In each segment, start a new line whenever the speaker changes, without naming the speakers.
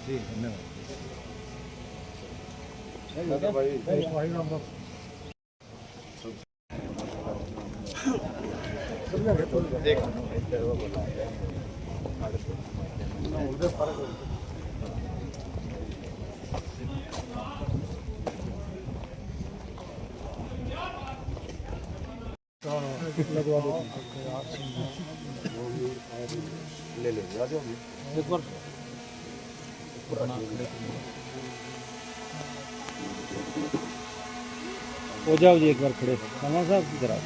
जी धन्यवाद।
लगवा दो
ले ले आ जाओ
एक बार हो जाओ जी एक बार खड़े कमल साहब इधर आओ।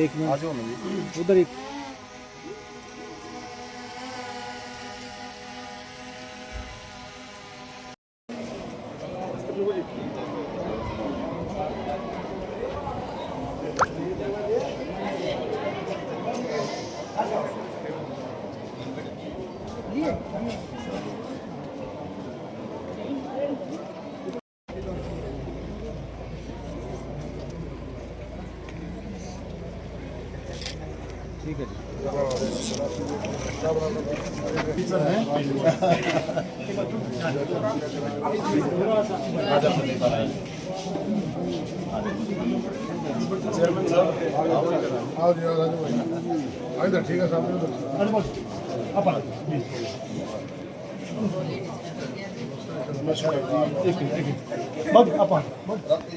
एक
आ
मिनट
जाओ
उधर एक ठीक है
चेयरमैन साहब आओ जी आओ इधर ठीक है साहब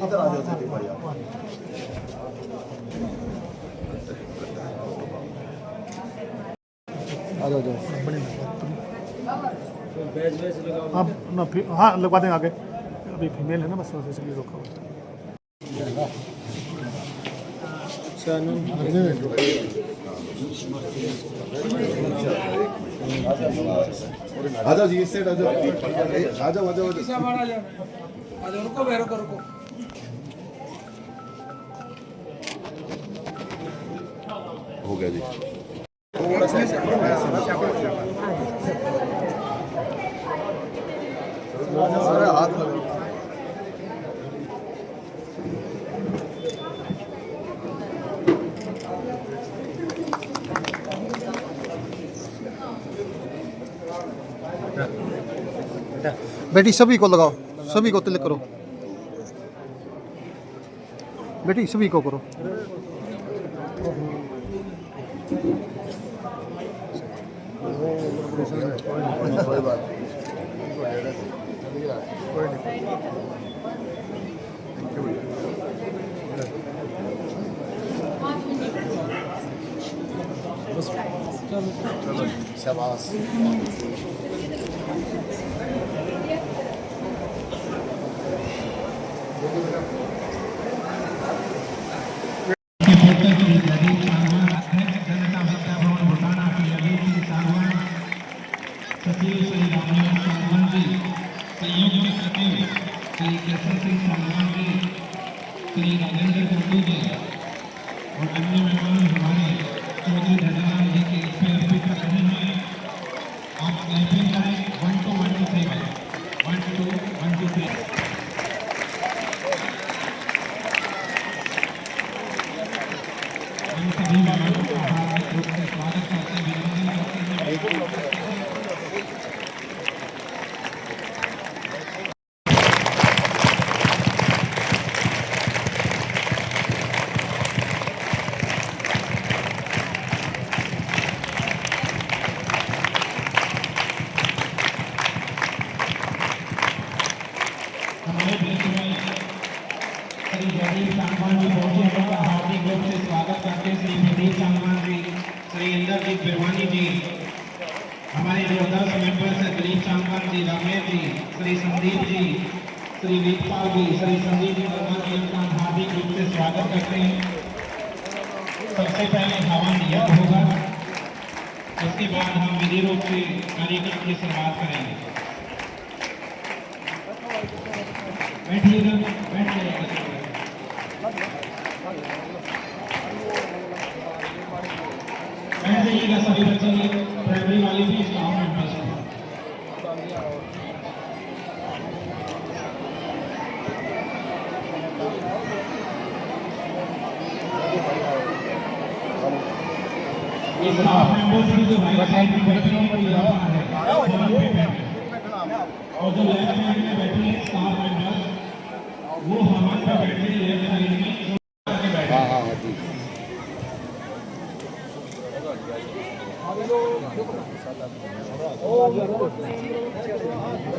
इधर आ जाओ भाई
आ जाओ जाओ
हाँ ना हाँ लगवा देंगे आगे अभी फीमेल है ना बस वैसे इसलिए रोका हुआ
आ जाओ जी इस साइड आ जाओ आ जाओ आ जाओ
रुको रुको रुको
हो गया जी अरे हाथ लगा
बेटी सभी को लगाओ सभी को तिलक करो बेटी सभी को करो
कोई बात कोई नहीं चलो शाबाश
सचिव श्री रामनाथ सांगवान जी, संयुक्त सचिव श्री केशव सिंह सांगवान जी, श्री राजेंद्र कुंडू जी और अन्य मेहमान हमारे चौधरी धड़ालाल जी के इस पे अर्पित कर रहे हैं। आप क्लैपिंग करें 1 2 1 2 3 1 2 1 2 3। हम सभी मेहमानों का हार्दिक रूप से स्वागत करते हैं, अभिनंदन करते हैं। हमारे बीच में श्री जगदीश सांगवान जी पहुंचे हैं, उनका हार्दिक रूप से स्वागत करते हैं। श्री जगदीश सांगवान जी, श्री इंद्रजीत बिरवानी जी, हमारे जो 10 मेंबर्स हैं, दिलीप सांगवान जी, रमेश जी, श्री संदीप जी, श्री वीरपाल जी, श्री संदीप जी वर्मा जी, उनका हार्दिक रूप से स्वागत करते हैं। सबसे पहले हवन यज्ञ होगा, उसके बाद हम विधि रूप से कार्यक्रम की शुरुआत करेंगे। बैठिएगा, बैठ जाइएगा। बैठ जाइएगा सभी बच्चे, प्राइमरी वाले भी स्टाफ मेंबर्स हैं। स्टाफ मेंबर्स की जो राइट साइड में बैठे हैं वो यहाँ है वहाँ पे बैठे और जो लेफ्ट साइड में बैठे हैं स्टाफ मेंबर्स वो हमारे पे बैठे हैं लेफ्ट साइड में
हाँ हाँ जी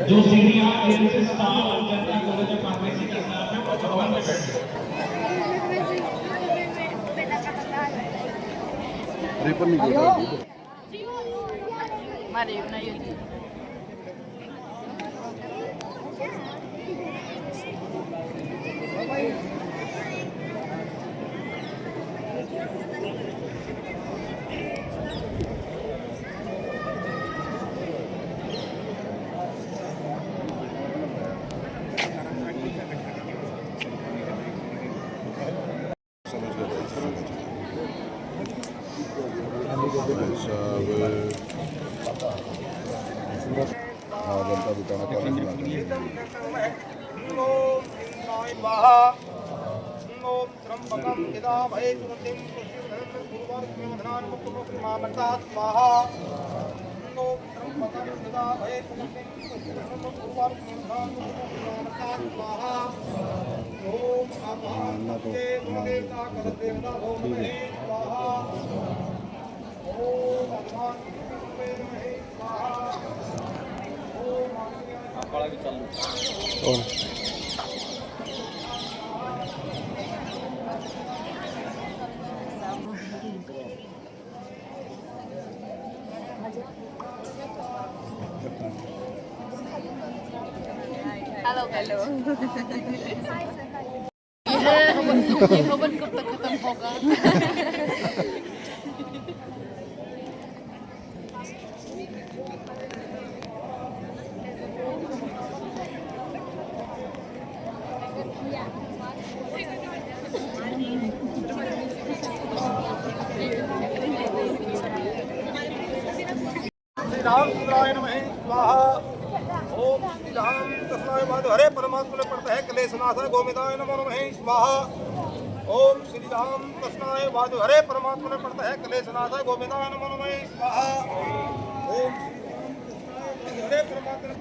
जो सीढ़ियाँ इनसे स्टाफ और जनता कॉलेज ऑफ फार्मेसी के स्टाफ है वो चौवन में बैठे हैं
रेपर नहीं कर
Mari, una YouTube.
हाँ जनता बिताना क्या
ओम त्र्यंबकं यदामहे सुगन्धिं पुष्टिवर्धनं मुक्तिमोक्षमामृतात् स्वाहा ओम त्र्यंबकं यदामहे सुगन्धिं पुष्टिवर्धनं मुक्तिमोक्षमामृतात् स्वाहा ओम अपानते गुणदेवता करदेवता भौमहे स्वाहा ओम अपान नमः स्वाहा
और
हेलो हेलो ये हवन कब तक खत्म होगा
रामचंद्राय नमः स्वाहा ओम श्री राम कृष्णाय वाद हरे परमात्मा ने पढ़ता है कलेशनाथ गोविंदाय नमो नमः स्वाहा ओम श्री राम कृष्णाय वाद हरे परमात्मा ने पढ़ता है कलेशनाथ गोविंदाय नमो नमः स्वाहा ओम श्री राम कृष्णाय वाद हरे परमात्मा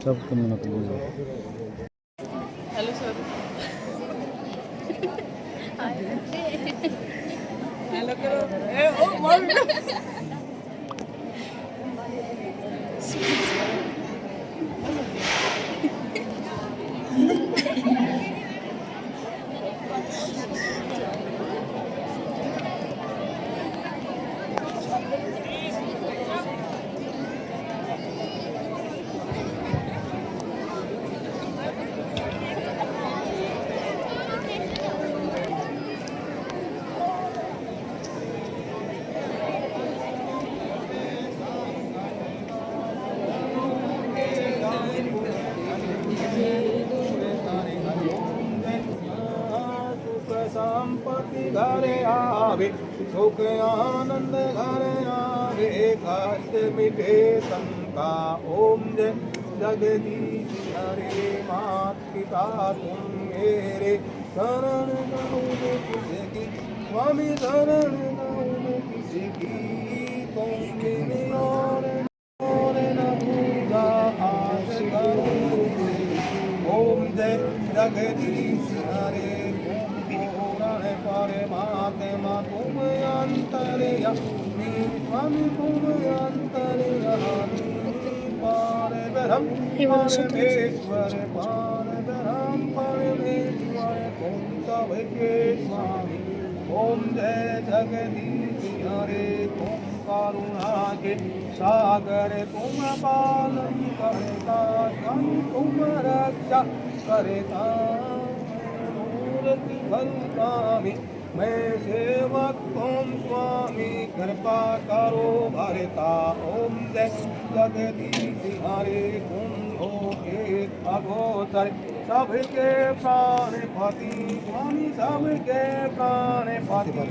सब कम ना कम
हेलो सर हेलो करो ए ओ मॉर्निंग
स्वामी सुख आनंद घर आवे कष्ट मिटे संका ओम जय जगदीश हरे मात पिता तुम मेरे शरण गौन किसकी स्वामी शरण गौन किसकी तुम मेरे और न भूला आस करो ओम जय जगदीश हरे परमात्मा तुम अंतर्यामी स्वामी तुम अंतर्यामी परब्रह्म परमेश्वर परब्रह्म परमेश्वर तुम सबके स्वामी ओम जय जगदीश हरे तुम करुणा के सागर तुम पालन करता स्वामी तुम रक्षा करता स्वामी मैं सेवक तुम स्वामी कृपा करो भरता ओम जय जगदीश हरे तुम हो एक अगोचर सबके प्राणपति स्वामी सबके प्राणपति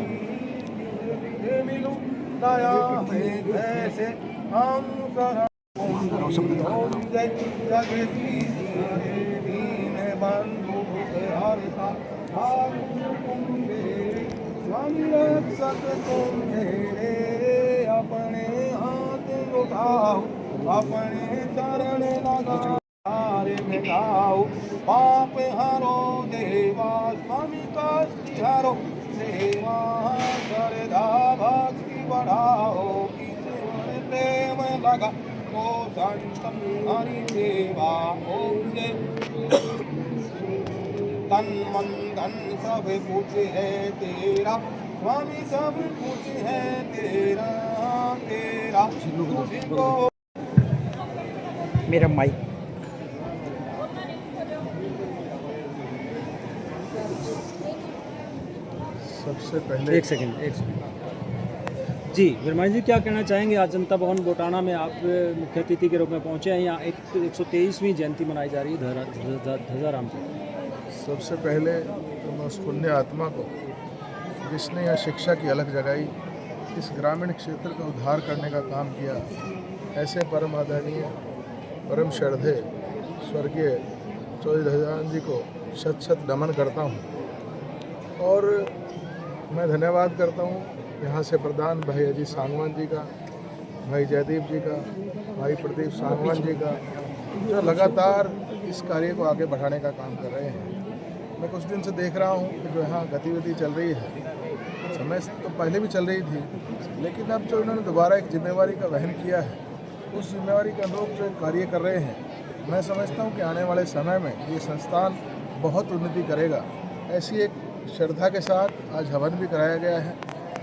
मिलो दया में जैसे हम ओम जय जगदीश हरे दीन बंधु हरता स्वामी रक्षक तुम मेरे अपने हाथ उठाओ अपने चरण लगाओ मिटाओ पाप हरो देवा स्वामी कष्ट हरो देवा श्रद्धा भक्ति बढ़ाओ ईश्वर प्रेम लगा तो संतम हरि सेवा ओम जय तन मन धन सब कुछ है तेरा स्वामी सब कुछ है तेरा तेरा तुझको
मेरा माइक
सबसे पहले
एक सेकंड जी विरमानी जी क्या कहना चाहेंगे। आज जनता भवन बोटाना में आप मुख्य अतिथि के रूप में पहुंचे हैं। यहाँ 123वीं जयंती मनाई जा रही है ध्वजाराम की।
सबसे पहले तो मैं उस पुण्य आत्मा को जिसने यह शिक्षा की अलग जगाई, इस ग्रामीण क्षेत्र का उद्धार करने का काम किया, ऐसे परम आदरणीय परम श्रद्धेय स्वर्गीय चौधरी ध्वजाराम जी को शत शत नमन करता हूँ। और मैं धन्यवाद करता हूँ यहाँ से प्रधान भाई अजीत सांगवान जी का, भाई जयदीप जी का, भाई प्रदीप सांगवान जी का, जो लगातार इस कार्य को आगे बढ़ाने का काम कर रहे हैं। मैं कुछ दिन से देख रहा हूँ कि जो यहाँ गतिविधि चल रही है, समय तो पहले भी चल रही थी, लेकिन अब जो इन्होंने दोबारा एक जिम्मेवारी का वहन किया है, उस जिम्मेवारी के अनुरूप जो कार्य कर रहे हैं, मैं समझता हूँ कि आने वाले समय में ये संस्थान बहुत उन्नति करेगा। ऐसी एक श्रद्धा के साथ आज हवन भी कराया गया है,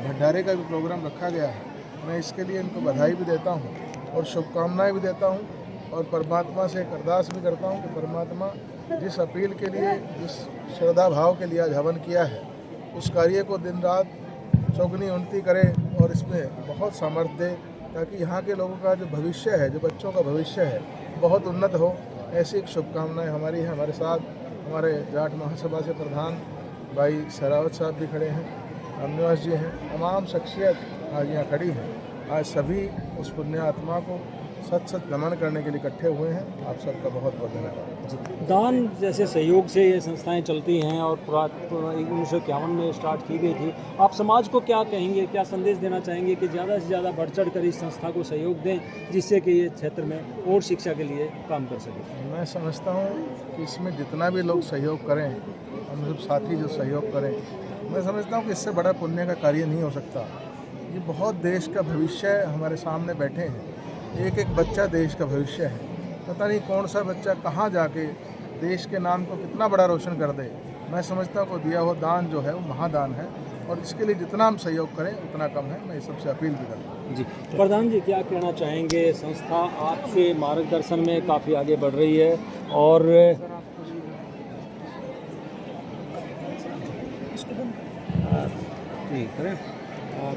भंडारे का भी प्रोग्राम रखा गया है। मैं इसके लिए इनको बधाई भी देता हूँ और शुभकामनाएँ भी देता हूँ और परमात्मा से एक अरदास भी करता हूँ कि परमात्मा जिस अपील के लिए, जिस श्रद्धा भाव के लिए आज हवन किया है, उस कार्य को दिन रात चौगुनी उन्नति करे और इसमें बहुत सामर्थ्य दे, ताकि यहाँ के लोगों का जो भविष्य है, जो बच्चों का भविष्य है, बहुत उन्नत हो। ऐसी एक शुभकामनाएँ हमारी है। हमारे साथ हमारे जाट महासभा से प्रधान भाई सरावत साहब भी खड़े हैं, रामनिवास जी हैं, तमाम शख्सियत आज यहाँ खड़ी हैं। आज सभी उस पुण्य आत्मा को सच सच नमन करने के लिए इकट्ठे हुए हैं। आप सबका बहुत बहुत धन्यवाद।
दान जैसे सहयोग से ये संस्थाएं चलती हैं और 1951 में स्टार्ट की गई थी। आप समाज को क्या कहेंगे, क्या संदेश देना चाहेंगे कि ज़्यादा से ज़्यादा बढ़ चढ़ कर इस संस्था को सहयोग दें, जिससे कि ये क्षेत्र में और शिक्षा के लिए काम कर सकें?
मैं समझता हूँ कि इसमें जितना भी लोग सहयोग करें, हम सब साथी जो सहयोग करें, मैं समझता हूँ कि इससे बड़ा पुण्य का कार्य नहीं हो सकता। ये बहुत देश का भविष्य हमारे सामने बैठे हैं। एक एक बच्चा देश का भविष्य है। पता नहीं कौन सा बच्चा कहाँ जाके देश के नाम को कितना बड़ा रोशन कर दे। मैं समझता हूँ कि दिया हुआ दान जो है वो महादान है और इसके लिए जितना हम सहयोग करें उतना कम है। मैं सबसे अपील भी करता हूँ।
जी प्रधान जी, क्या कहना चाहेंगे? संस्था आपके मार्गदर्शन में काफ़ी आगे बढ़ रही है और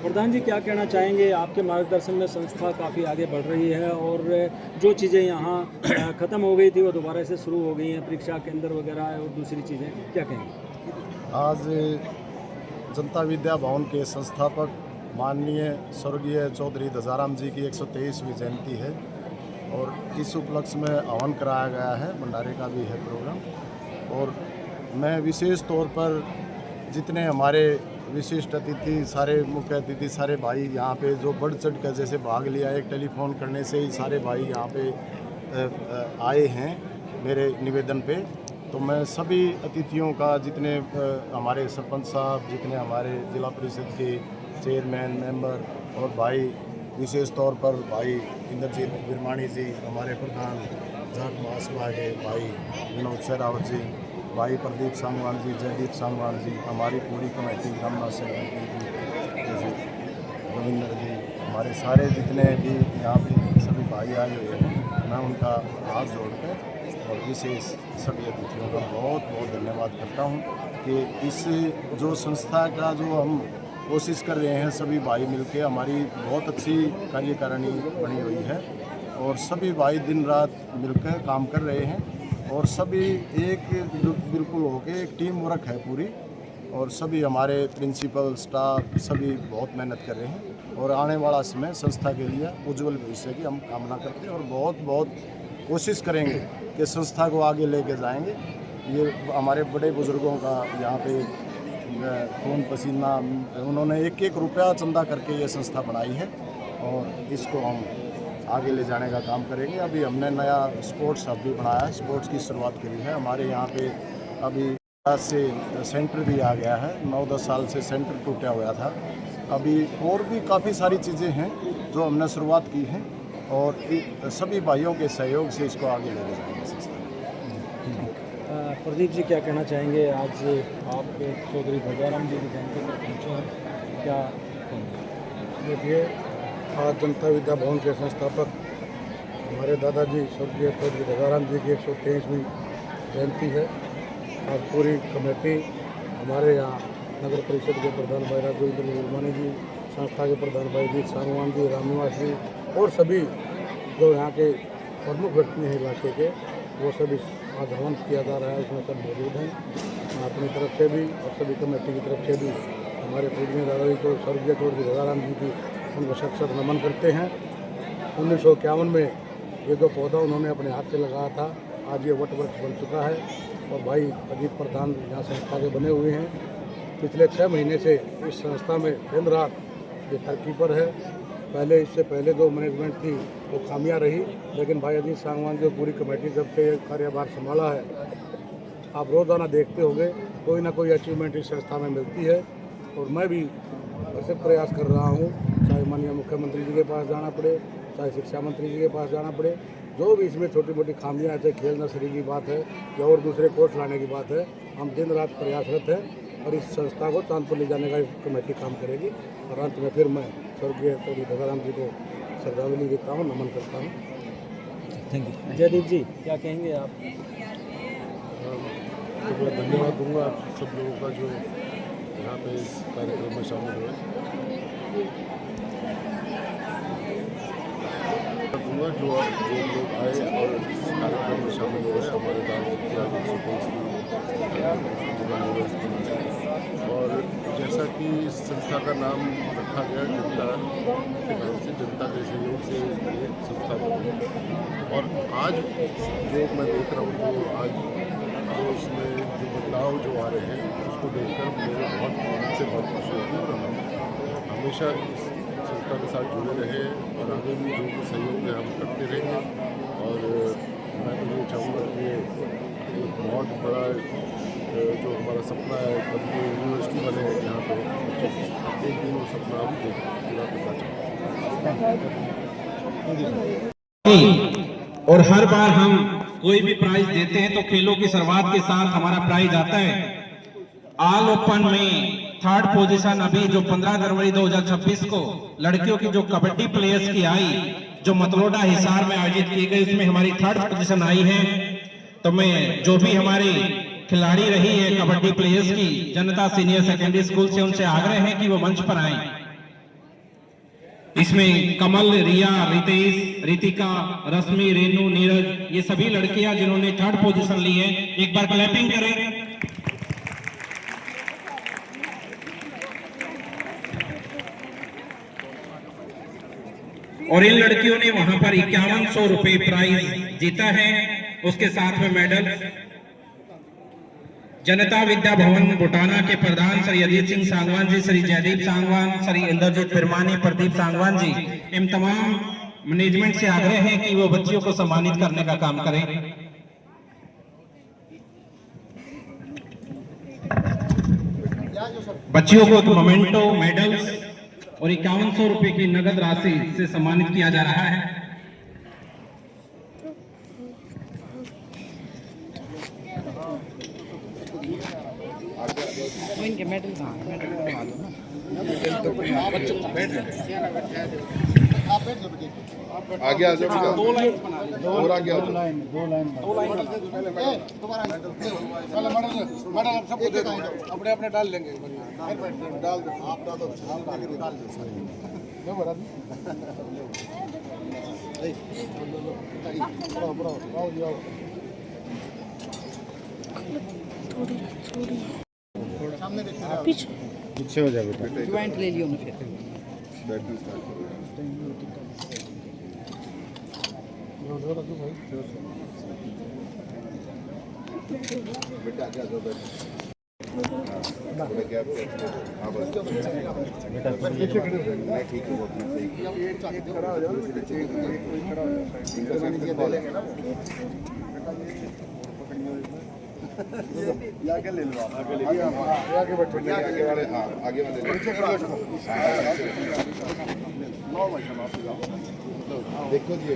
प्रधान जी क्या कहना चाहेंगे? आपके मार्गदर्शन में संस्था काफ़ी आगे बढ़ रही है और जो चीज़ें यहाँ ख़त्म हो गई थी वो दोबारा से शुरू हो गई हैं, परीक्षा केंद्र वगैरह और दूसरी चीज़ें, क्या कहेंगे?
आज
जनता विद्या भवन के संस्थापक माननीय स्वर्गीय चौधरी ध्वजाराम जी की 123वीं जयंती है और इस उपलक्ष्य में हवन कराया गया है, भंडारे का भी है प्रोग्राम। और मैं विशेष तौर पर जितने हमारे विशिष्ट अतिथि, सारे मुख्य अतिथि, सारे भाई यहाँ पे जो बढ़ चढ़ कर जैसे भाग लिया, एक टेलीफोन करने से ही सारे भाई यहाँ पे आए हैं मेरे निवेदन पे, तो मैं सभी अतिथियों का, जितने हमारे सरपंच साहब, जितने हमारे जिला परिषद के चेयरमैन, मेंबर और भाई, विशेष तौर पर भाई इंद्रजीत बिरमानी जी, हमारे प्रधान जाट महासभा के भाई विनोद शेरावत जी, भाई प्रदीप सांगवान जी, जयदीप सांगवान जी, हमारी पूरी कमेटी रामनाथ सिंह जी, जैसे रविंद्र जी, हमारे सारे जितने भी यहाँ पे सभी भाई आए हुए हैं, मैं उनका हाथ जोड़कर और विशेष सभी अतिथियों का बहुत बहुत धन्यवाद करता हूँ कि इस जो संस्था का जो हम कोशिश कर रहे हैं, सभी भाई मिलके हमारी बहुत अच्छी कार्यकारिणी बनी हुई है और सभी भाई दिन रात मिलकर काम कर रहे हैं और सभी एक बिल्कुल होके एक टीम वर्क है पूरी, और सभी हमारे प्रिंसिपल, स्टाफ सभी बहुत मेहनत कर रहे हैं और आने वाला समय संस्था के लिए उज्जवल भविष्य की हम कामना करते हैं और बहुत बहुत कोशिश करेंगे कि संस्था को आगे लेके जाएंगे। ये हमारे बड़े बुजुर्गों का यहाँ पे खून पसीना, उन्होंने एक एक रुपया चंदा करके ये संस्था बनाई है और इसको हम आगे ले जाने का काम करेंगे। अभी हमने नया स्पोर्ट्स हब भी बनाया है, स्पोर्ट्स की शुरुआत करी है। हमारे यहाँ पे अभी से सेंटर भी आ गया है, 9-10 साल से सेंटर टूटा हुआ था। अभी और भी काफ़ी सारी चीज़ें हैं जो हमने शुरुआत की हैं और सभी भाइयों के सहयोग से इसको आगे ले जाएंगे संस्था।
प्रदीप जी क्या कहना चाहेंगे? आज आप चौधरी ध्वजाराम जी की जयंती पर पहुँचे हैं, क्या
देखिए, आज जनता विद्या भवन के संस्थापक हमारे दादाजी स्वर्गीय चौधरी ध्वजाराम जी की 123वीं जयंती है। आज पूरी कमेटी, हमारे यहाँ नगर परिषद के प्रधान भाई राजेंद्र बिरमानी जी, संस्था के प्रधान भाई जीत सांगवान जी, रामनिवास जी और सभी जो यहाँ के प्रमुख व्यक्ति हैं इलाके के, वो सभी आज हवन किया जा रहा है, उसमें सब मौजूद हैं। अपनी तरफ से भी और सभी कमेटी की तरफ से भी हमारे पूजनीय दादाजी को स्वर्गीय चौधरी ध्वजाराम जी की उनको सख्त नमन करते हैं। 1951 में ये जो पौधा उन्होंने अपने हाथ से लगाया था, आज ये वट वृक्ष बन चुका है और भाई अजीत प्रधान यहाँ संस्था के बने हुए हैं। पिछले 6 महीने से इस संस्था में दिन रात ये तरक्की पर है। पहले इससे पहले जो मैनेजमेंट थी वो खामियां रही, लेकिन भाई अजीत सांगवान जो पूरी कमेटी जब से कार्यभार संभाला है, आप रोज़ाना देखते होंगे कोई ना कोई अचीवमेंट इस संस्था में मिलती है। और मैं भी ऐसे प्रयास कर रहा हूँ, चाहे माननीय मुख्यमंत्री जी के पास जाना पड़े, चाहे शिक्षा मंत्री जी के पास जाना पड़े, जो भी इसमें छोटी मोटी खामियां हैं, चाहे खेल नर्सरी की बात है या और दूसरे कोर्स लाने की बात है, हम दिन रात प्रयासरत हैं और इस संस्था को चांद पर ले जाने का कमेटी काम करेगी। और अंत में फिर मैं स्वर्गीय चौधरी ध्वजाराम जी को श्रद्धांजलि देता हूँ, नमन करता हूँ।
Thank you. जयदीप जी क्या कहेंगे आप?
मैं धन्यवाद दूंगा आप सब लोगों का जो यहाँ पे इस कार्यक्रम में शामिल हुए। दूंगा जो लोग आए और इस कार्यक्रम में शामिल हुए, हमारे और जैसा कि इस संस्था का नाम रखा गया जनता के नाम से, जनता के सहयोग से ये संस्था बनी। और आज जो मैं देख रहा हूँ, जो आज जो इसमें जो बदलाव जो आ रहे हैं, उसको देखकर मुझे बहुत खुशी होती है और हम हमेशा इस संस्था के साथ जुड़े रहे और आगे भी जो भी सहयोग है हम करते रहेंगे। और मैं तो ये चाहूँगा कि एक बहुत बड़ा जो हमारा सपना है, कभी यूनिवर्सिटी बने यहाँ पे, एक दिन वो सपना हम पूरा करना चाहते हैं।
और हर बार हम कोई भी प्राइज देते हैं तो खेलों की शुरुआत के साथ हमारा प्राइज आता है। ऑल ओपन में 3rd पोजीशन अभी जो 15 जनवरी 2026 को लड़कियों की जो कबड्डी प्लेयर्स की आई, जो मतलोडा हिसार में आयोजित की गई, उसमें हमारी 3rd पोजीशन आई है। तो मैं जो भी हमारी खिलाड़ी रही है कबड्डी प्लेयर्स की, जनता सीनियर सेकेंडरी स्कूल से उनसे आग्रह है कि वो मंच पर आए। इसमें कमल, रिया, रितेश, रितिका, रश्मि, रेनू, नीरज, ये सभी लड़कियां जिन्होंने 3rd पोजीशन ली है, एक बार क्लैपिंग करें। और इन लड़कियों ने वहां पर 5100 रुपए प्राइज जीता है, उसके साथ में मेडल। जनता विद्या भवन बुटाना के प्रधान श्री अजीत सिंह सांगवान जी, श्री जयदीप सांगवान, श्री इंद्रजीत बिरमानी, प्रदीप सांगवान जी, इन तमाम मैनेजमेंट से आग्रह है कि वो बच्चियों को सम्मानित करने का काम करें। बच्चियों को मोमेंटो, मेडल्स और 5100 रुपए की नगद राशि से सम्मानित किया जा रहा है।
आगे आ जाओ, दो लाइन और आगे आ जाओ।
अपने अपने डाल लेंगे,
डाल दो, आप डाल दो, डाल दो।
पीछे हो जाए बेटा।
ज्वाइंट ले लियो ना फिर।
बैठना स्टार्ट करो। बेटा आगे आ जाओ, थोड़ा गैप रखो। हाँ बस मैं ठीक हूँ, अपना सही खड़ा हो जाओ। इनका साइन किया लेंगे ना, आगे ले लो, आगे ले लो, आगे बैठो, आगे वाले, हाँ आगे वाले देखो जी।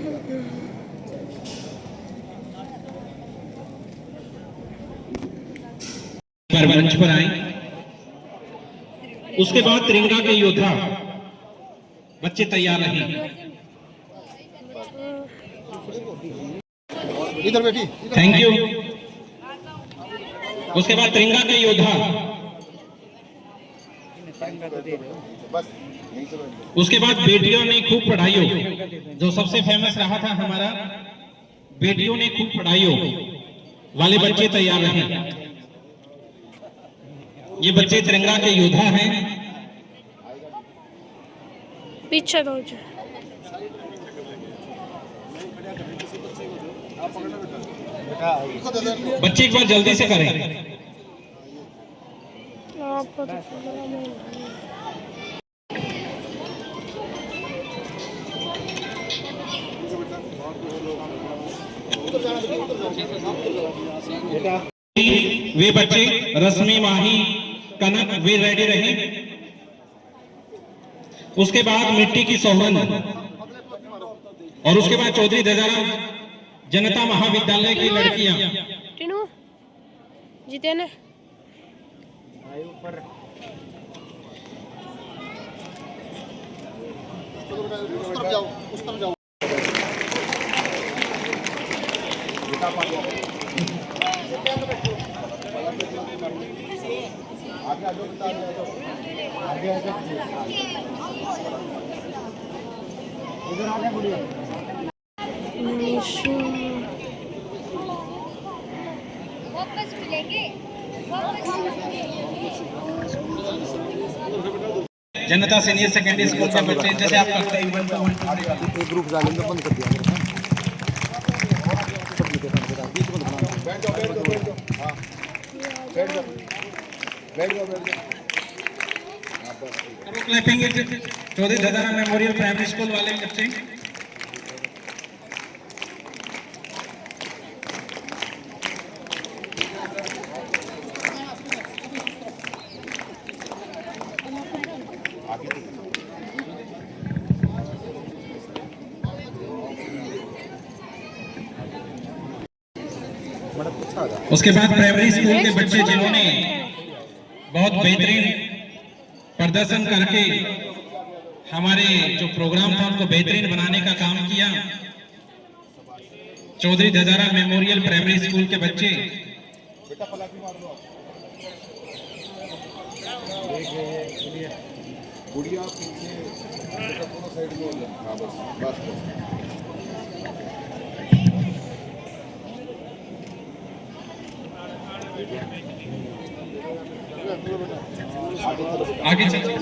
पर मंच पर आए, उसके बाद तिरंगा के योद्धा बच्चे तैयार रहे।
इधर बैठी।
Thank you. उसके बाद तिरंगा के योद्धा, उसके बाद बेटियों ने खूब पढ़ाई हो, जो सबसे फेमस रहा था हमारा, बेटियों ने खूब पढ़ाई हो वाले बच्चे तैयार रहे। ये बच्चे तिरंगा के योद्धा हैं।
पीछे रोज
बच्चे एक बार जल्दी से करें। वे बच्चे रश्मि, माही, कनक, वे रेडी रहे। उसके बाद मिट्टी की सोहन और उसके बाद चौधरी दजारा जनता महाविद्यालय की लड़कियां।
टीनू जीते ने
उस तरफ जाओ, उस तरफ जाओ। आगे आ जाओ, आगे आ जाओ। इधर आ जाए बुढ़िया।
वापस मिलेंगे।
जनता सीनियर सेकेंडरी स्कूल के बच्चे, जैसे आप करते हैं
ग्रुप जाने बंद कर दिया। बैठ जाओ, बैठ जाओ, बैठ जाओ। हाँ बैठ जाओ, बैठ जाओ, बैठ जाओ।
Clapping Chaudhary Dadara memorial primary school वाले बच्चे। उसके बाद प्राइमरी स्कूल के बच्चे जिन्होंने बहुत बेहतरीन प्रदर्शन करके हमारे जो प्रोग्राम था उनको बेहतरीन बनाने का काम किया। चौधरी दजारा मेमोरियल प्राइमरी स्कूल के बच्चे।
बुढ़िया साइड में हो जाए। हाँ बस बस
आगे चलिए।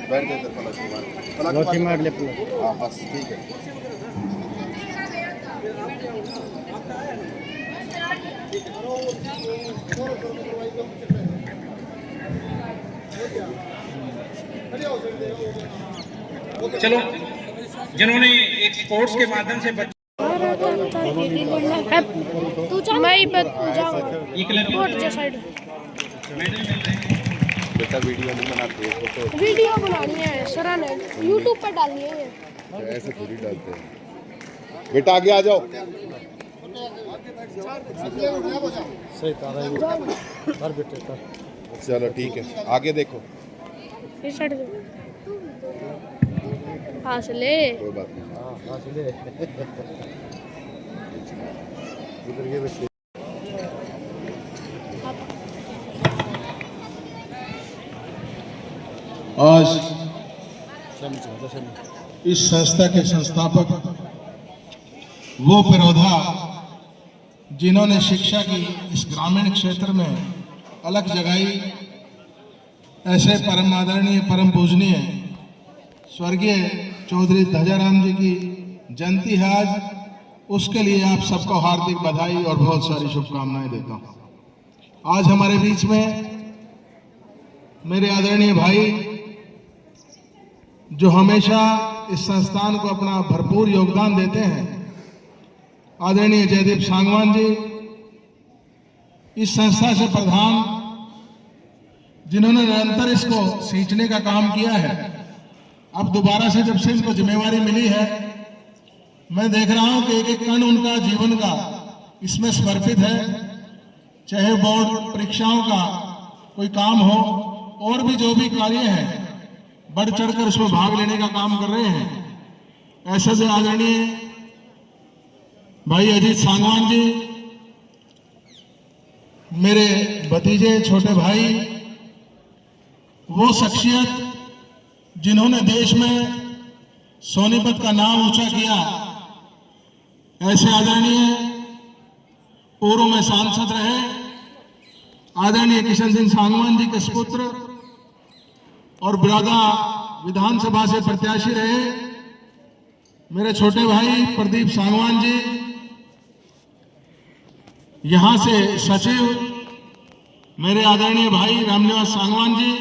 बैठ गए इधर पलक मार ले पलक। हाँ बस ठीक है।
चलो, जिन्होंने एक स्पोर्ट्स के माध्यम से
तू चल मैं जाऊंगा बोर्ड के साइड
बेटा वीडियो नहीं बनाते फोटो
वीडियो बनानी है सरा ने YouTube पर डालनी है
ऐसे थोड़ी डालते हैं। बेटा आगे आ जाओ।
सही तारा बेटे का
चलो ठीक है, आगे देखो।
इस साइड पास ले
कोई बात नहीं। इधर ये बच्चे
आज इस संस्था के संस्थापक वो फिरोधा जिन्होंने शिक्षा की इस ग्रामीण क्षेत्र में अलग जगाई, ऐसे परम आदरणीय परम पूजनीय स्वर्गीय चौधरी ध्वजाराम जी की जयंती है आज। उसके लिए आप सबको हार्दिक बधाई और बहुत सारी शुभकामनाएं देता हूं। आज हमारे बीच में मेरे आदरणीय भाई जो हमेशा इस संस्थान को अपना भरपूर योगदान देते हैं, आदरणीय जयदीप सांगवान जी, इस संस्था से प्रधान जिन्होंने निरंतर इसको सींचने का काम किया है। अब दोबारा से जब से इनको जिम्मेवारी मिली है, मैं देख रहा हूं कि एक एक कण उनका जीवन का इसमें समर्पित है। चाहे बोर्ड परीक्षाओं का कोई काम हो और भी जो भी कार्य है, बढ़ चढ़कर उसमें भाग लेने का काम कर रहे हैं। ऐसे से आदरणीय भाई अजीत सांगवान जी, मेरे भतीजे छोटे भाई, वो शख्सियत जिन्होंने देश में सोनीपत का नाम ऊंचा किया। ऐसे आदरणीय पूर्व में सांसद रहे आदरणीय किशन सिंह सांगवान जी के सुपुत्र और बिरादा विधानसभा से प्रत्याशी रहे मेरे छोटे भाई प्रदीप सांगवान जी, यहां से सचिव मेरे आदरणीय भाई रामनिवास सांगवान जी,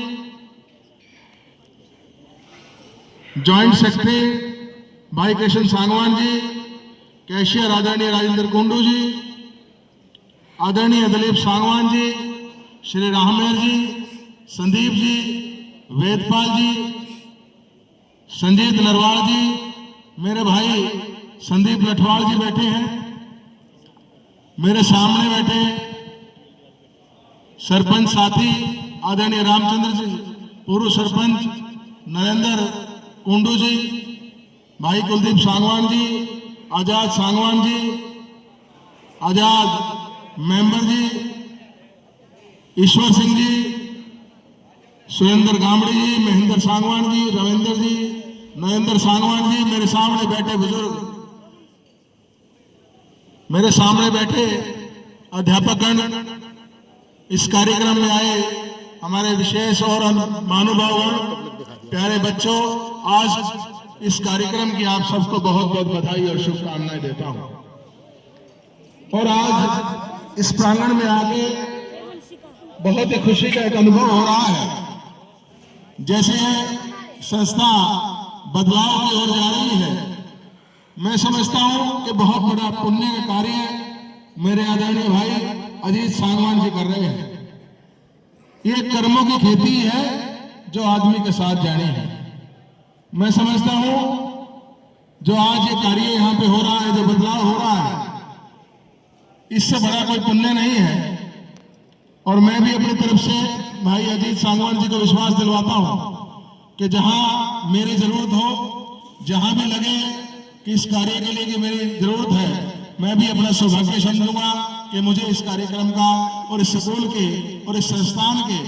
जॉइंट सेक्रेटरी भाई कृष्ण सांगवान जी, कैशियर आदरणीय राजेंद्र कुंडू जी, आदरणीय दिलीप सांगवान जी, श्री राहमेर जी, संदीप जी, वेदपाल जी, संजीत नरवाल जी, मेरे भाई संदीप लठवाल जी बैठे हैं। मेरे सामने बैठे सरपंच साथी आदरणीय रामचंद्र जी, पूर्व सरपंच नरेंद्र कुंडू जी, भाई कुलदीप सांगवान जी, आजाद सांगवान जी, आजाद मेंबर जी, ईश्वर सिंह जी, सुरेंद्र गामड़ी जी, महेंद्र सांगवान जी, रविंद्र जी, नरेंद्र सांगवान जी, मेरे सामने बैठे बुजुर्ग, मेरे सामने बैठे अध्यापकगण, इस कार्यक्रम में आए हमारे विशेष और महानुभावगण, प्यारे बच्चों, आज इस कार्यक्रम की आप सबको बहुत बहुत बधाई और शुभकामनाएं देता हूं। और आज इस प्रांगण में आके बहुत ही खुशी का एक अनुभव हो रहा है। जैसे संस्था बदलाव की ओर जा रही है, मैं समझता हूं कि बहुत बड़ा पुण्य का कार्य मेरे आदरणीय भाई अजीत सांगवान जी कर रहे हैं। ये कर्मों की खेती है जो आदमी के साथ जानी है। मैं समझता हूं जो आज ये कार्य यहां पे हो रहा है, जो बदलाव हो रहा है, इससे बड़ा कोई पुण्य नहीं है। और मैं भी अपनी तरफ से भाई अजीत सांगवान जी को विश्वास दिलवाता हूं कि जहां मेरी जरूरत हो, जहां भी लगे कि इस कार्य के लिए कि मेरी जरूरत है, मैं भी अपना सौभाग्य समझूंगा
कि मुझे इस कार्यक्रम का और इस स्कूल के और इस संस्थान के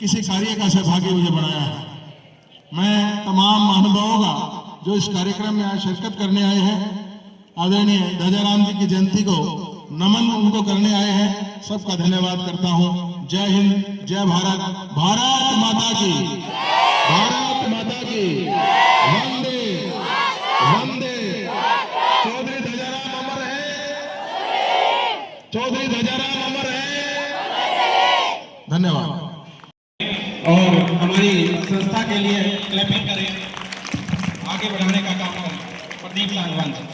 किसी कार्य का सौभाग्य मुझे बनाया है। मैं तमाम महानुभावों का जो इस कार्यक्रम में आज शिरकत करने आए हैं, आदरणीय ध्वजाराम जी की जयंती को नमन उनको करने आए हैं, सबका धन्यवाद करता हूं। जय हिंद, जय भारत, भारत माता की, भारत माता की, वंदे वंदे। चौधरी ध्वजाराम अमर है, चौधरी ध्वजाराम अमर है। धन्यवाद।
और हमारी संस्था के लिए क्लैपिंग करें, आगे बढ़ाने का काम करें। प्रदीप सांगवान जी।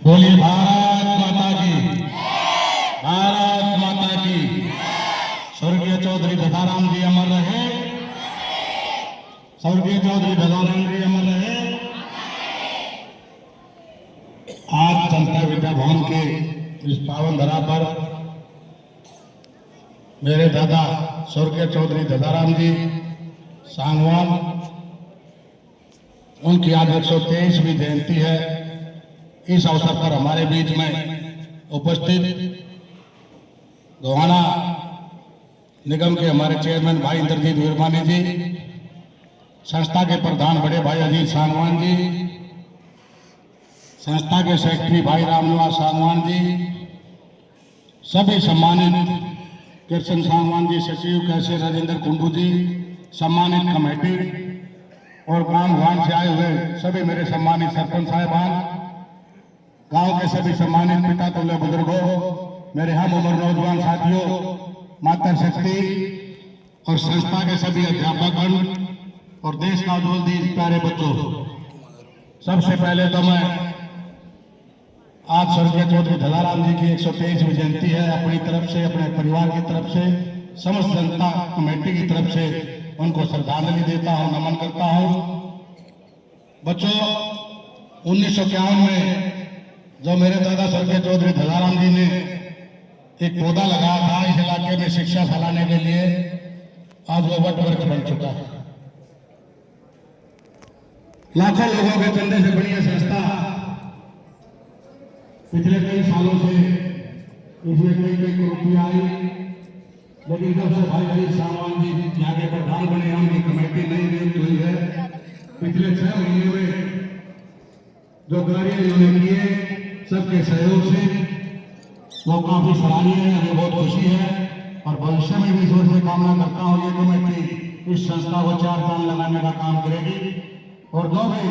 बोलिए भारत माता की, भारत माता की। स्वर्गीय चौधरी ध्वजाराम जी अमर रहे, स्वर्गीय चौधरी ध्वजाराम जी अमर रहे। आज जनता विद्या भवन के इस पावन धरा पर मेरे दादा स्वर्गीय चौधरी ध्वजाराम जी सांगवान, उनकी आज 123वीं जयंती है। इस अवसर पर हमारे बीच में उपस्थित गोहाना निगम के हमारे चेयरमैन भाई इंद्रजीत विरमानी जी, संस्था के प्रधान बड़े भाई अजीत सांगवान जी, संस्था के सेक्रेटरी भाई रामनिवास सांगवान जी, सभी सम्मानित कृष्ण सांगवान जी, सचिव कैसे राजेंद्र कुंडू जी, सम्मानित कमेटी और ग्राम भवन से आए हुए सभी मेरे सम्मानित सरपंच साहिबान, गांव के सभी सम्मानित पिता तुल्य बुजुर्गों, मेरे हम उम्र नौजवान साथियों, माता शक्ति और संस्था के सभी अध्यापकगण और देश का उज्जवल देश प्यारे बच्चों, सबसे पहले तो मैं आज स्वर्गीय चौधरी ध्वजाराम जी की 123वीं जयंती है, अपनी तरफ से, अपने परिवार की तरफ से, समस्त जनता कमेटी की तरफ से उनको श्रद्धांजलि देता हूं, नमन करता हूं। बच्चों, 1951 में जो मेरे दादा स्वर्गीय चौधरी ध्वजाराम जी ने एक पौधा लगाया था इस इलाके में शिक्षा फैलाने के लिए, आज वो वट वृक्ष बन चुका है। लाखों लोगों के चंदे से बनी संस्था पिछले कई सालों से इसमें कई रुपया आई, लेकिन जब से भाई अजीत सांगवान जी यहाँ के प्रधान बने, उनकी कमेटी नई नियुक्त हुई है। पिछले 6 महीने में जो कार्य इन्होंने किए सबके सहयोग से वो काफी सराहनीय है, हमें बहुत खुशी है और भविष्य में भी ईश्वर से कामना करता हूँ ये कमेटी इस संस्था को 4 चांद लगाने का काम करेगी। और जो भी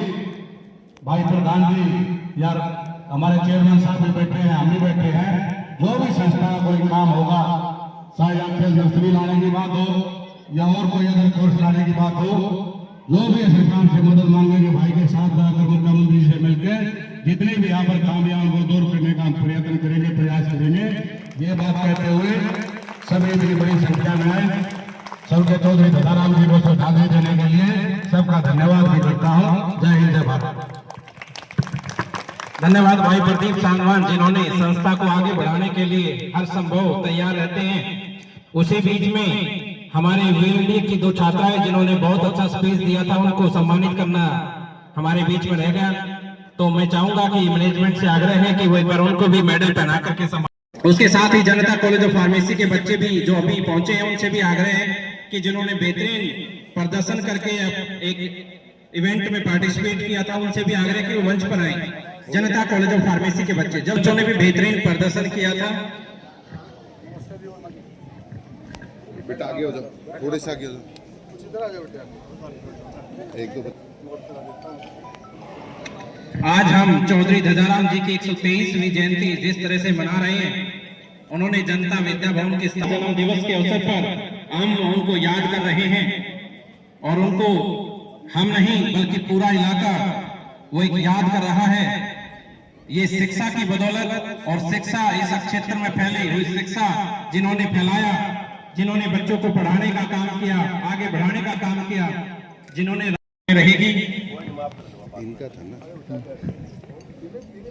भाई प्रधान जी या हमारे चेयरमैन साहब भी बैठे हैं, हम भी बैठे हैं, जो भी संस्था का कोई काम होगा, चाहे आपके नर्सरी लाने की बात हो या और कोई अदर कोर्स लाने की बात हो, जो भी सरकार से मदद मांगेंगे भाई के साथ जाकर मुख्यमंत्री से मिलकर जितने भी यहाँ पर काम या उनको दूर करने का हम प्रयत्न करेंगे, प्रयास करेंगे। ये बात कहते हुए सभी इतनी बड़ी संख्या में आए, सबके चौधरी ध्वजाराम जी को श्रद्धांजलि देने के लिए सबका धन्यवाद भी करता हूँ। जय हिंद, जय भारत।
धन्यवाद भाई प्रदीप सांगवान, जिन्होंने संस्था को आगे बढ़ाने के लिए हर संभव तैयार रहते हैं। उसी बीच में हमारे वीएलडी की 2 छात्राएं जिन्होंने बहुत अच्छा स्पीच दिया था, उनको सम्मानित करना हमारे बीच में रह गया। तो मैं चाहूंगा कि मैनेजमेंट से आग्रह है कि वो एक बार उनको भी मेडल पहना करके सम्मान। उसके साथ ही जनता कॉलेज ऑफ फार्मेसी के बच्चे भी जो अभी पहुंचे हैं, उनसे भी आग्रह है कि जिन्होंने बेहतरीन प्रदर्शन करके एक इवेंट में पार्टिसिपेट किया था, उनसे भी आग्रह कि वो मंच पर आए। जनता कॉलेज ऑफ फार्मेसी के बच्चे जिन्होंने भी बेहतरीन प्रदर्शन किया था,
बेटा आगे हो जाओ, थोड़े से आगे हो जाओ, एक दो।
आज हम चौधरी ध्वजाराम जी की 123वीं जयंती जिस तरह से मना रहे हैं, उन्होंने जनता विद्या भवन के जन्म दिवस के अवसर पर हम उनको याद कर रहे हैं और उनको हम नहीं बल्कि पूरा इलाका वो एक याद कर रहा है। ये शिक्षा की बदौलत और शिक्षा इस क्षेत्र में फैली हुई शिक्षा जिन्होंने फैलाया, जिन्होंने बच्चों को पढ़ाने का काम किया, आगे बढ़ाने का काम किया, जिन्होंने रहेगी।
इनका था ना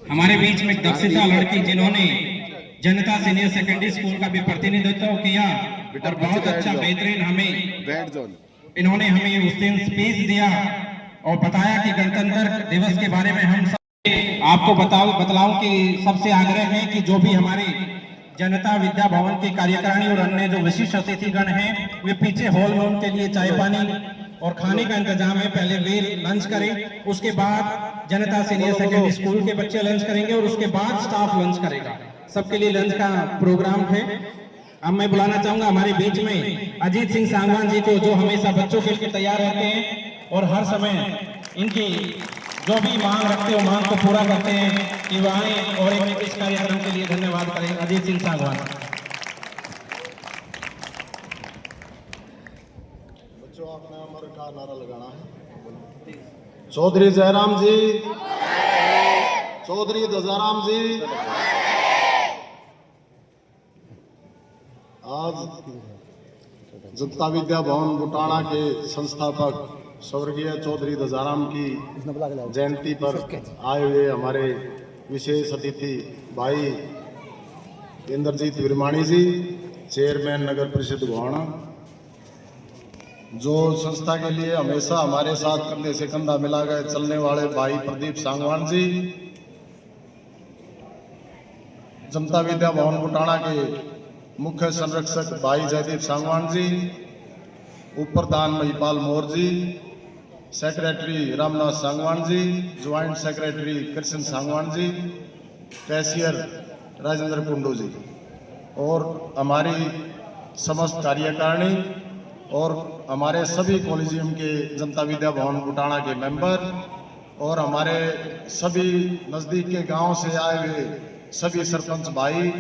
हमारे बीच में दक्षिता लड़की जिन्होंने जनता सीनियर सेकेंडरी स्कूल का भी प्रतिनिधित्व किया और बहुत अच्छा बेहतरीन हमें
बैठ जाओ।
इन्होंने हमें उस दिन स्पीच दिया और बताया कि गणतंत्र दिवस के बारे में हम सब आपको बतलाऊं कि सबसे आग्रह है कि जो भी हमारे जनता विद्या भवन के कार्यकारिणी और अन्य जो विशिष्ट अतिथिगण हैं वे पीछे हॉल में उनके लिए चाय पानी और खाने का इंतजाम है। पहले वे लंच करें, उसके बाद जनता सीनियर सेकेंडरी स्कूल के बच्चे लंच करेंगे और उसके बाद स्टाफ लंच करेगा। सबके लिए लंच का प्रोग्राम है। अब मैं बुलाना चाहूंगा हमारे बीच में अजीत सिंह सांगवान जी को, जो हमेशा बच्चों के लिए तैयार रहते हैं और हर समय इनकी जो भी मांग रखते हो मांग को पूरा करते हैं, कि वो आए और इस कार्यक्रम के लिए धन्यवाद करें। अजीत सिंह सांगवान।
बच्चों, आपने अमर का नारा लगाना है। चौधरी जयराम जी, चौधरी दजाराम जी। आज जनता विद्या भवन बुटाना के संस्थापक स्वर्गीय चौधरी दजाराम की जयंती पर आए हुए हमारे विशेष अतिथि भाई इंद्रजीत विरमाणी जी, चेयरमैन नगर परिषद गोहाना, जो संस्था के लिए हमेशा हमारे साथ कंधे से कंधा मिला गए चलने वाले भाई प्रदीप सांगवान जी, जनता विद्या भवन बुटाना के मुख्य संरक्षक भाई जयदीप सांगवान जी, उपप्रधान महिपाल मोर जी, secretary Ramnath Sangwan ji, joint secretary Krishna Sangwan ji, cashier Rajendra Kundu जी और हमारी समस्त कार्यकारिणी और हमारे सभी कॉलेजियम के जनता विद्या भवन बुटाना के मेंबर और हमारे सभी नज़दीक के गांव से आए हुए सभी सरपंच भाई,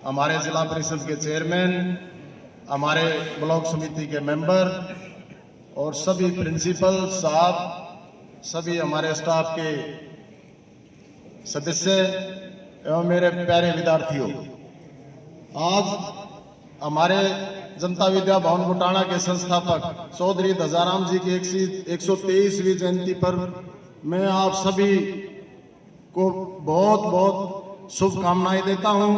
हमारे जिला परिषद के चेयरमैन, हमारे ब्लॉक समिति के मेंबर और सभी प्रिंसिपल साहब, सभी हमारे स्टाफ के सदस्य एवं मेरे प्यारे विद्यार्थियों, आज हमारे जनता विद्या भवन बुटाना के संस्थापक चौधरी दजाराम जी की 123वीं जयंती पर मैं आप सभी को बहुत बहुत शुभकामनाएं देता हूं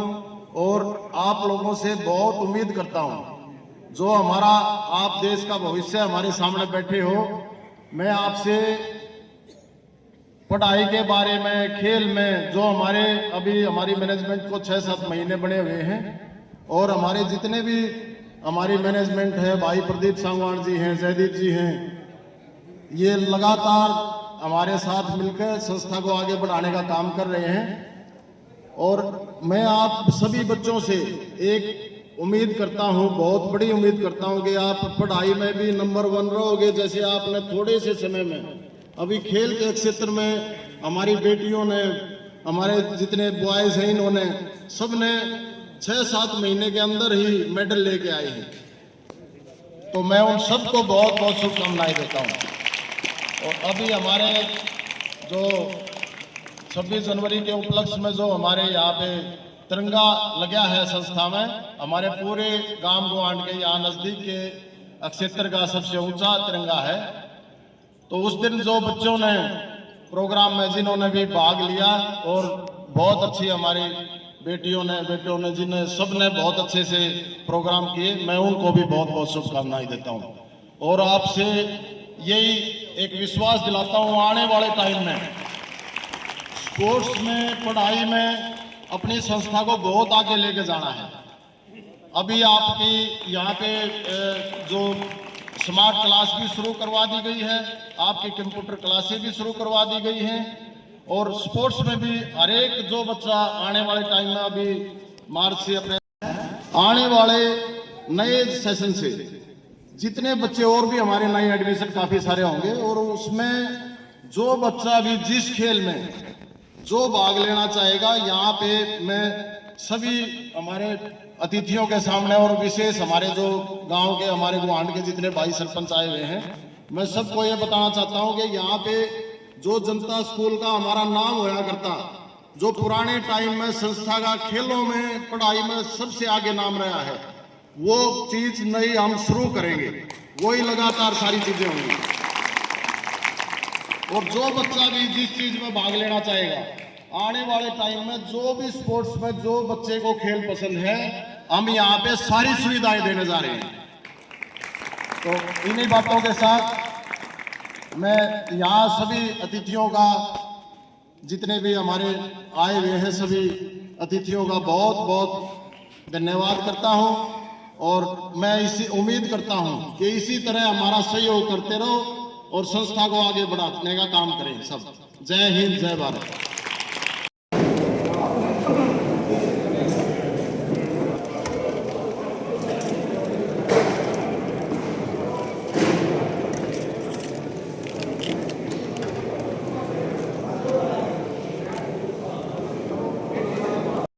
और आप लोगों से बहुत उम्मीद करता हूं। जो हमारा आप देश का भविष्य हमारे सामने बैठे हो, मैं आपसे पढ़ाई के बारे में, खेल में, जो हमारे अभी हमारी मैनेजमेंट को 6-7 महीने बने हुए हैं और हमारे जितने भी हमारी मैनेजमेंट है, भाई प्रदीप सांगवान जी हैं, जयदीप जी हैं, ये लगातार हमारे साथ मिलकर संस्था को आगे बढ़ाने का काम कर रहे हैं और मैं आप सभी बच्चों से एक उम्मीद करता हूं, बहुत बड़ी उम्मीद करता हूं कि आप पढ़ाई में भी नंबर 1 रहोगे। जैसे आपने थोड़े से समय में अभी खेल के क्षेत्र में हमारी बेटियों ने, हमारे जितने बॉयज हैं, इन्होंने सबने 6-7 महीने के अंदर ही मेडल लेके आए हैं, तो मैं उन सबको बहुत बहुत शुभकामनाएं देता हूं। और अभी हमारे जो 26 जनवरी के उपलक्ष्य में जो हमारे यहाँ पे तिरंगा लगा है संस्था में, हमारे पूरे गांव गोहांड के यहाँ नजदीक के क्षेत्र का सबसे ऊंचा तिरंगा है। तो उस दिन जो बच्चों ने प्रोग्राम में जिन्होंने भी भाग लिया और बहुत अच्छी हमारी बेटियों ने जिन्हें सबने बहुत अच्छे से प्रोग्राम किए, मैं उनको भी बहुत बहुत शुभकामनाएं देता हूं और आपसे यही एक विश्वास दिलाता हूं, आने वाले टाइम में स्पोर्ट्स में, पढ़ाई में अपनी संस्था को बहुत आगे लेके जाना है। अभी आपकी यहाँ पे जो स्मार्ट क्लास भी शुरू करवा दी गई है, आपकी कंप्यूटर क्लासेस भी शुरू करवा दी गई हैं और स्पोर्ट्स में भी हर एक जो बच्चा आने वाले टाइम में, अभी मार्च से अपने आने वाले नए सेशन से जितने बच्चे और भी हमारे नए एडमिशन काफ़ी सारे होंगे और उसमें जो बच्चा भी जिस खेल में जो भाग लेना चाहेगा, यहाँ पे मैं सभी हमारे अतिथियों के सामने और विशेष हमारे जो गांव के, हमारे गोहांड के जितने भाई सरपंच आए हुए हैं, मैं सबको ये बताना चाहता हूँ कि यहाँ पे जो जनता स्कूल का हमारा नाम होया करता, जो पुराने टाइम में संस्था का खेलों में, पढ़ाई में सबसे आगे नाम रहा है, वो चीज नई हम शुरू करेंगे, वही लगातार सारी चीजें होंगी। और जो बच्चा भी जिस चीज में भाग लेना चाहेगा, आने वाले टाइम में जो भी स्पोर्ट्स में जो बच्चे को खेल पसंद है, हम यहाँ पे सारी सुविधाएं देने जा रहे हैं। तो इन्हीं बातों के साथ मैं यहाँ सभी अतिथियों का जितने भी हमारे आए हुए हैं सभी अतिथियों का बहुत बहुत धन्यवाद करता हूं और मैं इसी उम्मीद करता हूं कि इसी तरह हमारा सहयोग करते रहो और संस्था को आगे बढ़ाने का काम करें सब। जय हिंद, जय भारत।